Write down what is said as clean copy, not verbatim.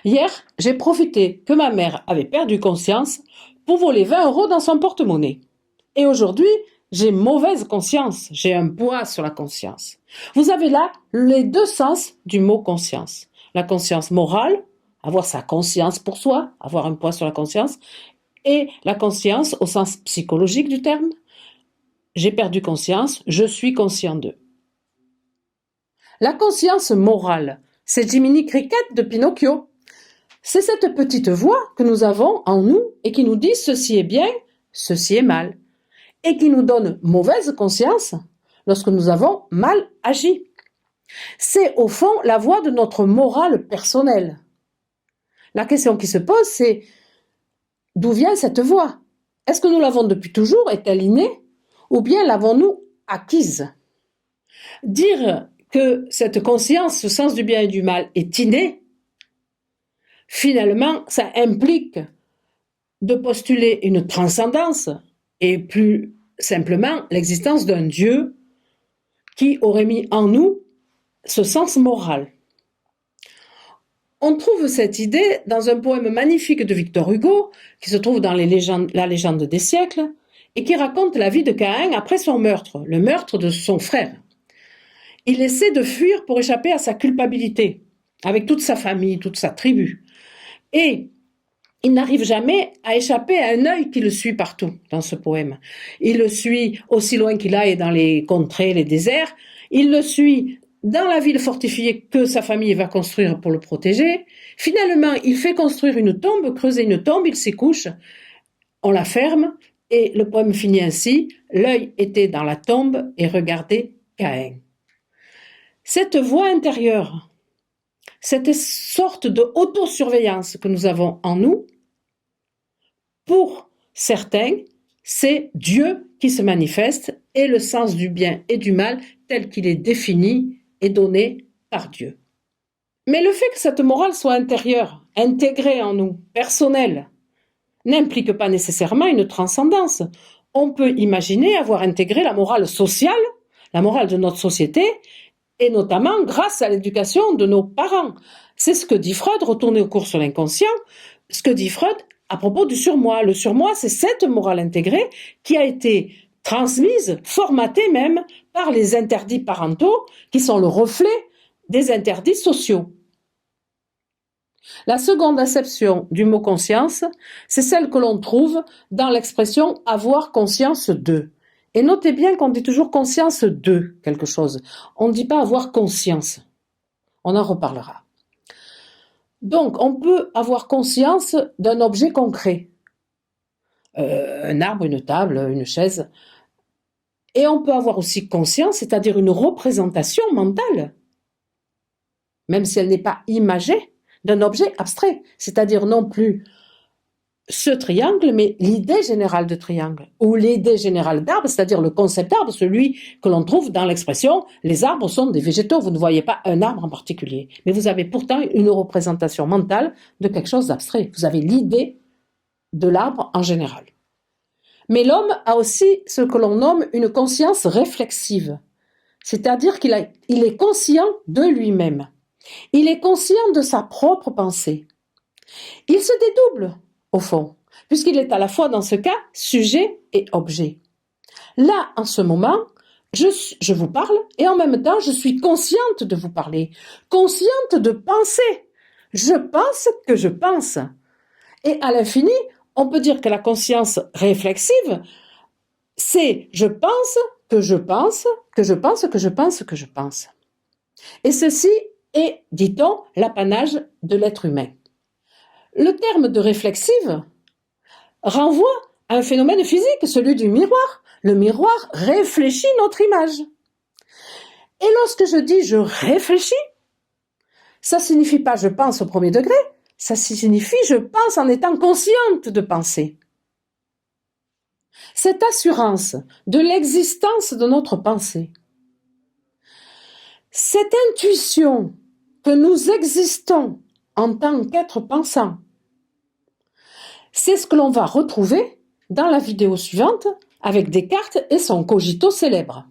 Hier, j'ai profité que ma mère avait perdu conscience pour voler 20 € dans son porte-monnaie. Et aujourd'hui, j'ai mauvaise conscience, j'ai un poids sur la conscience. Vous avez là les deux sens du mot conscience. La conscience morale, avoir sa conscience pour soi, avoir un poids sur la conscience, et la conscience au sens psychologique du terme. J'ai perdu conscience, je suis conscient d'eux. La conscience morale, c'est Jiminy Cricket de Pinocchio. C'est cette petite voix que nous avons en nous et qui nous dit ceci est bien, ceci est mal, et qui nous donne mauvaise conscience lorsque nous avons mal agi. C'est au fond la voix de notre morale personnelle. La question qui se pose, c'est d'où vient cette voix? Est-ce que nous l'avons depuis toujours? Est-elle innée? Ou bien l'avons-nous acquise? Dire que cette conscience, ce sens du bien et du mal est inné, finalement, ça implique de postuler une transcendance et plus simplement l'existence d'un Dieu qui aurait mis en nous ce sens moral. On trouve cette idée dans un poème magnifique de Victor Hugo qui se trouve dans la légende des siècles et qui raconte la vie de Caïn après son meurtre, le meurtre de son frère. Il essaie de fuir pour échapper à sa culpabilité avec toute sa famille, toute sa tribu. Et il n'arrive jamais à échapper à un œil qui le suit partout dans ce poème. Il le suit aussi loin qu'il aille dans les contrées, les déserts. Il le suit dans la ville fortifiée que sa famille va construire pour le protéger. Finalement, il fait construire une tombe, creuser une tombe, il s'y couche. On la ferme et le poème finit ainsi. L'œil était dans la tombe et regardait Caïn. Cette voix intérieure, cette sorte de autosurveillance que nous avons en nous, pour certains, c'est Dieu qui se manifeste et le sens du bien et du mal tel qu'il est défini et donné par Dieu. Mais le fait que cette morale soit intérieure, intégrée en nous, personnelle, n'implique pas nécessairement une transcendance. On peut imaginer avoir intégré la morale sociale, la morale de notre société, et notamment grâce à l'éducation de nos parents. C'est ce que dit Freud, retourné au cours sur l'inconscient, ce que dit Freud à propos du surmoi. Le surmoi, c'est cette morale intégrée qui a été transmise, formatée même, par les interdits parentaux, qui sont le reflet des interdits sociaux. La seconde acception du mot conscience, c'est celle que l'on trouve dans l'expression « avoir conscience de ». Et notez bien qu'on dit toujours conscience de quelque chose. On ne dit pas avoir conscience. On en reparlera. Donc, on peut avoir conscience d'un objet concret. Un arbre, une table, une chaise. Et on peut avoir aussi conscience, c'est-à-dire une représentation mentale, même si elle n'est pas imagée, d'un objet abstrait. C'est-à-dire non plus ce triangle, mais l'idée générale de triangle, ou l'idée générale d'arbre, c'est-à-dire le concept d'arbre, celui que l'on trouve dans l'expression « les arbres sont des végétaux ». Vous ne voyez pas un arbre en particulier, mais vous avez pourtant une représentation mentale de quelque chose d'abstrait. Vous avez l'idée de l'arbre en général. Mais l'homme a aussi ce que l'on nomme une conscience réflexive, c'est-à-dire qu'il est conscient de lui-même. Il est conscient de sa propre pensée. Il se dédouble, au fond, puisqu'il est à la fois dans ce cas sujet et objet. Là, en ce moment, je vous parle et en même temps, je suis consciente de vous parler, consciente de penser. Je pense que je pense. Et à l'infini, on peut dire que la conscience réflexive, c'est je pense que je pense, que je pense, que je pense, que je pense. Et ceci est, dit-on, l'apanage de l'être humain. Le terme de réflexive renvoie à un phénomène physique, celui du miroir. Le miroir réfléchit notre image. Et lorsque je dis je réfléchis, ça signifie pas je pense au premier degré, ça signifie je pense en étant consciente de penser. Cette assurance de l'existence de notre pensée, cette intuition que nous existons en tant qu'être pensant, c'est ce que l'on va retrouver dans la vidéo suivante avec Descartes et son cogito célèbre.